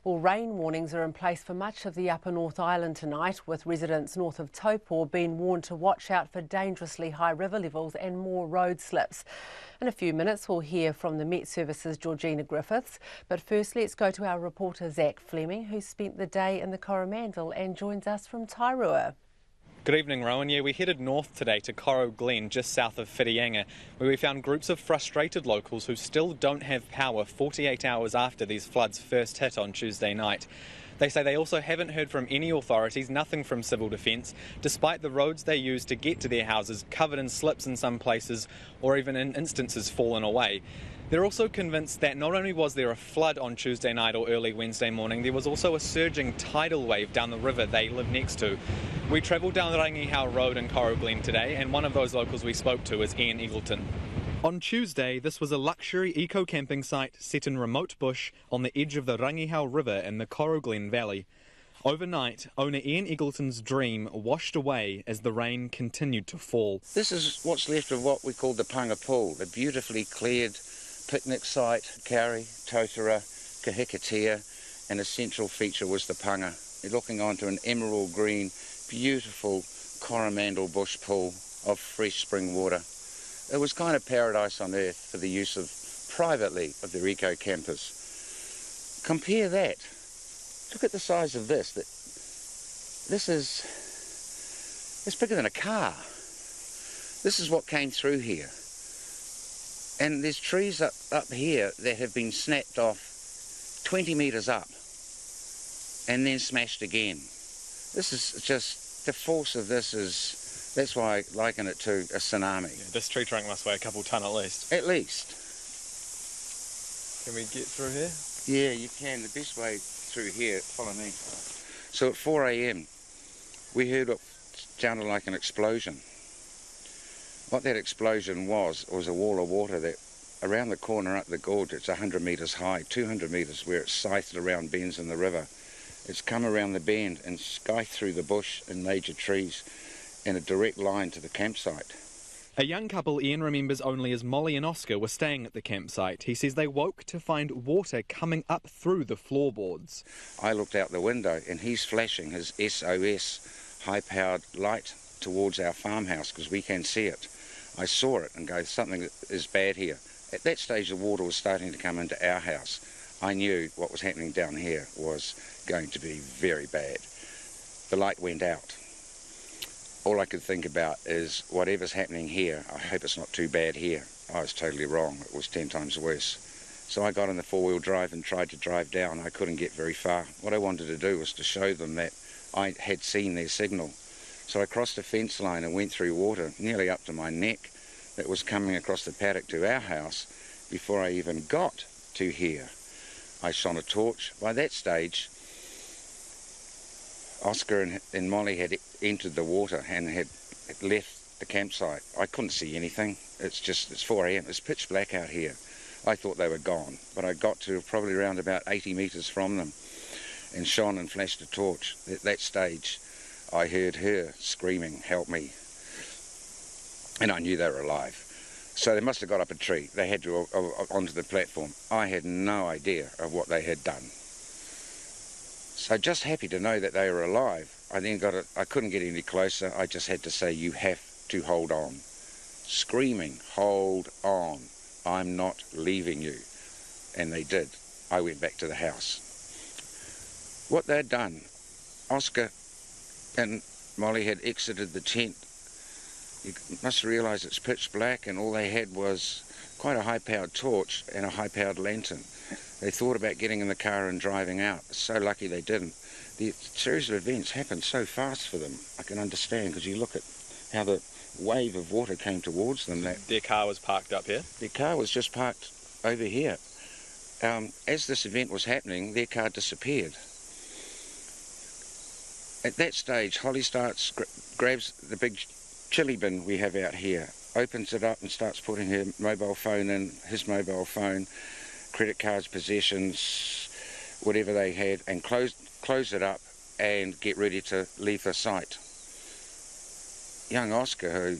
Well, rain warnings are in place for much of the upper North Island tonight, with residents north of Taupo being warned to watch out for dangerously high river levels and more road slips. In a few minutes, we'll hear from the Met Service's Georgina Griffiths. But first, let's go to our reporter Zach Fleming, who spent the day in the Coromandel and joins us from Tairua. Good evening, Rowan. Yeah, we headed north today to Coro Glen, just south of Whirianga, where we found groups of frustrated locals who still don't have power 48 hours after these floods first hit on Tuesday night. They say they also haven't heard from any authorities, nothing from Civil Defence, despite the roads they use to get to their houses covered in slips in some places, or even in instances fallen away. They're also convinced that not only was there a flood on Tuesday night or early Wednesday morning, there was also a surging tidal wave down the river they live next to. We travelled down Rangihau Road in Coro Glen today, and one of those locals we spoke to is Ian Eagleton. On Tuesday, this was a luxury eco-camping site set in remote bush on the edge of the Rangihau River in the Coro Glen Valley. Overnight, owner Ian Eagleton's dream washed away as the rain continued to fall. This is what's left of what we call the Panga Pool, the beautifully cleared picnic site. Kauri, Totara, Kahikatea, and a central feature was the Panga. You're looking onto an emerald green, beautiful Coromandel bush pool of fresh spring water. It was kind of paradise on earth for the use of privately of their eco-campers. Compare that. Look at the size of this. It's bigger than a car. This is what came through here. And there's trees up here that have been snapped off 20 metres up and then smashed again. This is just, the force of this is, that's why I liken it to a tsunami. Yeah, this tree trunk must weigh a couple tonne at least. At least. Can we get through here? Yeah, you can. The best way through here, follow me. So at 4 a.m, we heard what sounded like an explosion. What that explosion was a wall of water that around the corner up the gorge, it's 100 metres high, 200 metres, where it's scythed around bends in the river. It's come around the bend and scythed through the bush and major trees in a direct line to the campsite. A young couple Ian remembers only as Molly and Oscar were staying at the campsite. He says they woke to find water coming up through the floorboards. I looked out the window and he's flashing his SOS high-powered light towards our farmhouse because we can see it. I saw it and go, something is bad here. At that stage the water was starting to come into our house. I knew what was happening down here was going to be very bad. The light went out. All I could think about is whatever's happening here, I hope it's not too bad here. I was totally wrong. It was 10 times worse. So I got in the four-wheel drive and tried to drive down. I couldn't get very far. What I wanted to do was to show them that I had seen their signal. So I crossed a fence line and went through water nearly up to my neck that was coming across the paddock to our house before I even got to here. I shone a torch. By that stage, Oscar and Molly had entered the water and had left the campsite. I couldn't see anything. It's 4 a.m. It's pitch black out here. I thought they were gone, but I got to probably around about 80 metres from them and shone and flashed a torch. At that stage, I heard her screaming, "Help me." And I knew they were alive. So they must have got up a tree. They had to onto the platform. I had no idea of what they had done. So just happy to know that they were alive. I couldn't get any closer. I just had to say, "You have to hold on." Screaming, "Hold on. I'm not leaving you." And they did. I went back to the house. What they'd done, Oscar and Molly had exited the tent. You must realise it's pitch black and all they had was quite a high-powered torch and a high-powered lantern. They thought about getting in the car and driving out. So lucky they didn't. The series of events happened so fast for them. I can understand because you look at how the wave of water came towards them. Their car was parked up here? Their car was just parked over here. As this event was happening, their car disappeared. At that stage, Holly grabs the big chili bin we have out here, opens it up and starts putting her mobile phone in, his mobile phone, credit cards, possessions, whatever they had, and close it up and get ready to leave the site. Young Oscar,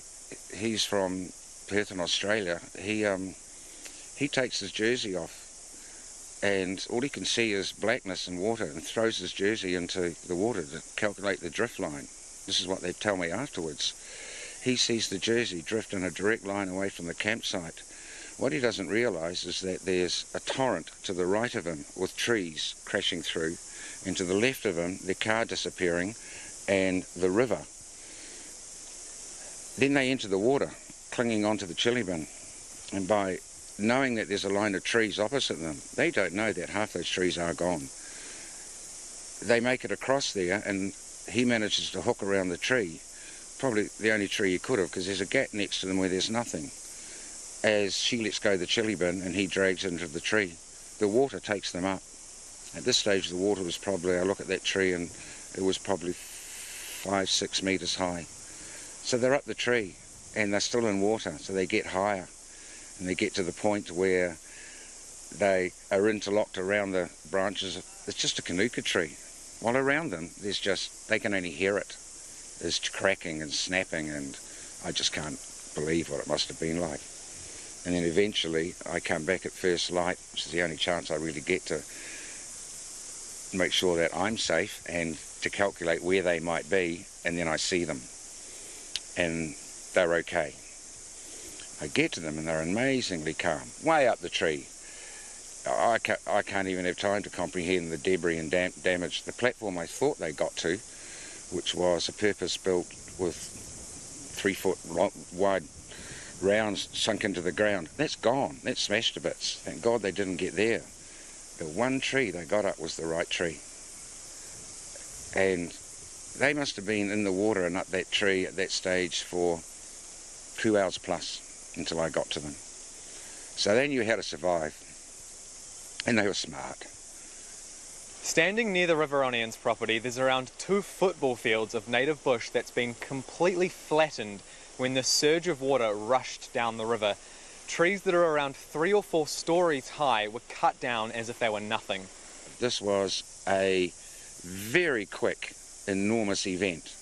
he's from Perth in Australia, he takes his jersey off and all he can see is blackness and water, and throws his jersey into the water to calculate the drift line. This is what they tell me afterwards. He sees the jersey drift in a direct line away from the campsite. What he doesn't realise is that there's a torrent to the right of him with trees crashing through, and to the left of him, the car disappearing, and the river. Then they enter the water, clinging onto the chili bin, and by knowing that there's a line of trees opposite them, they don't know that half those trees are gone. They make it across there, and he manages to hook around the tree, probably the only tree he could have, because there's a gap next to them where there's nothing. As she lets go the chili bin and he drags into the tree, the water takes them up. At this stage, the water was probably, I look at that tree and it was probably 5-6 metres high. So they're up the tree and they're still in water, so they get higher. And they get to the point where they are interlocked around the branches. It's just a kanuka tree. While around them, there's just, they can only hear it. There's cracking and snapping, and I just can't believe what it must have been like. And then eventually I come back at first light, which is the only chance I really get to make sure that I'm safe and to calculate where they might be, and then I see them. And they're okay. I get to them and they're amazingly calm, way up the tree. I can't even have time to comprehend the debris and damage. The platform I thought they got to, which was a purpose-built with 3-foot wide rounds sunk into the ground, that's gone. That's smashed to bits. Thank God they didn't get there. The one tree they got up was the right tree. And they must have been in the water and up that tree at that stage for 2 hours plus until I got to them. So they knew how to survive, and they were smart. Standing near the Riveronians property, there's around 2 football fields of native bush that's been completely flattened when the surge of water rushed down the river. Trees that are around 3 or 4 stories high were cut down as if they were nothing. This was a very quick, enormous event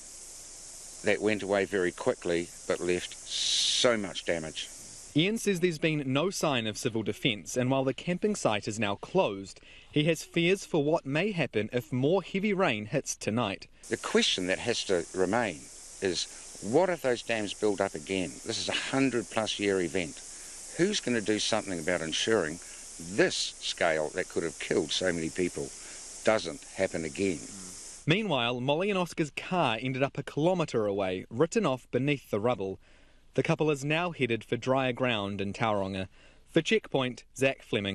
that went away very quickly but left so much damage. Ian says there's been no sign of civil defence, and while the camping site is now closed, he has fears for what may happen if more heavy rain hits tonight. The question that has to remain is, what if those dams build up again? This is a 100-plus year event. Who's going to do something about ensuring this scale that could have killed so many people doesn't happen again? Meanwhile, Molly and Oscar's car ended up a kilometre away, written off beneath the rubble. The couple is now headed for drier ground in Tauranga. For Checkpoint, Zach Fleming.